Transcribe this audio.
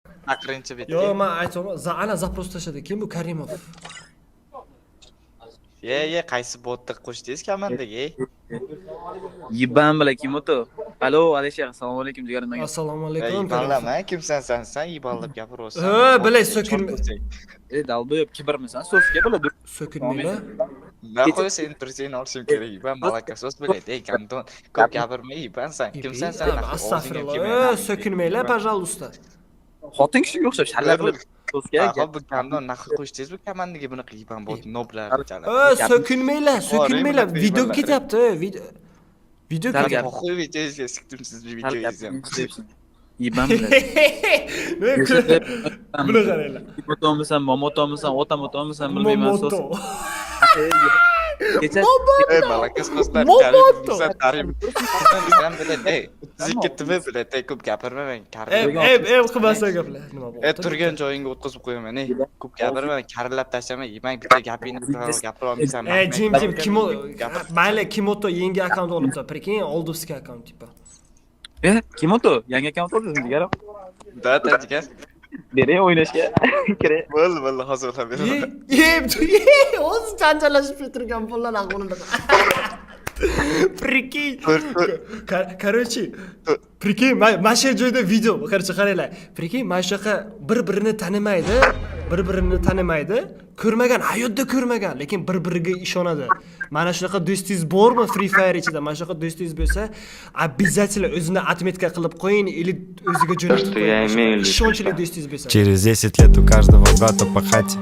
Aqrinchi bitta. Yo'q, men aytaman, ana zaпрос tashladi. Kim bu Karimov? Ye, qaysi botni qo'shdingiz komandaga? Yiban bilan kim o'ti? Alo, Alisher, assalomu alaykum jigarim. Assalomu alaykum. Iballama, kimsan sen iballab gapiryapsan. Bilay so'kinma. Dalbo'yib kibrmisan? So'zga biladi. So'kinmaylar. Naqoy sen tursang olishim kerak. Iban malaka so'z biladi, Kanton. Ko'p gapirma, Iban sen. Kimsan sen? Astagfirullah. So'kinmaylar, пожалуйста. Xotin kishiga o'xshab shalla qilib so'zga Bu Kanton naqi qo'shdingiz bu komandaga bunaqa Iban bot noblar chala. So'kinmaylar. Video ketyapti. Video ketyapti. Qo'y videoga sikdim siz bir video izlayapsiz. Yiban bilan. Buni qaranglar. Motomisan, momotomisan, otamotomisan bilmayman so'z. Kecha Malaka so'zlar sen tarim. Sen biladi. Zikitimi biladi, ko'p gapirma men. Qilmasa gaplar. Nima bo'ldi? Turgan joyingga o'tkazib qo'yaman. Ko'p gapirma, karillab tashlama. Yemang bitta gapingni gapira olmaysan. Jim, mayli, Kimoto yangi akkaunt olibdi. Прикинь, oldovskiy akkaunt tipa. Kim o'ti? Yangi akkaunt oldingiz jigarim? Da, jigar. Bering o'ynashga. Kerak. Bo'ldi, hozir beraman. O'zi janjallashib turgan pullar aqo'nida. Прикинь. Короче, прикинь, mana shu joyda video, qaranglar. Прикинь, mana shunaqa bir-birini tanimaydi, ko'rmagan, hayotda ko'rmagan, lekin bir-biriga ishonadi. Mana shunaqa do'stingiz bormi Free Fire ichida? Mana shunaqa do'stingiz bo'lsa, обязательно o'zini отметка qilib qo'ying, или o'ziga jo'natib qo'ying. Ishonchli do'stingiz bo'lsa. Через 10 лет у каждого брата по хате.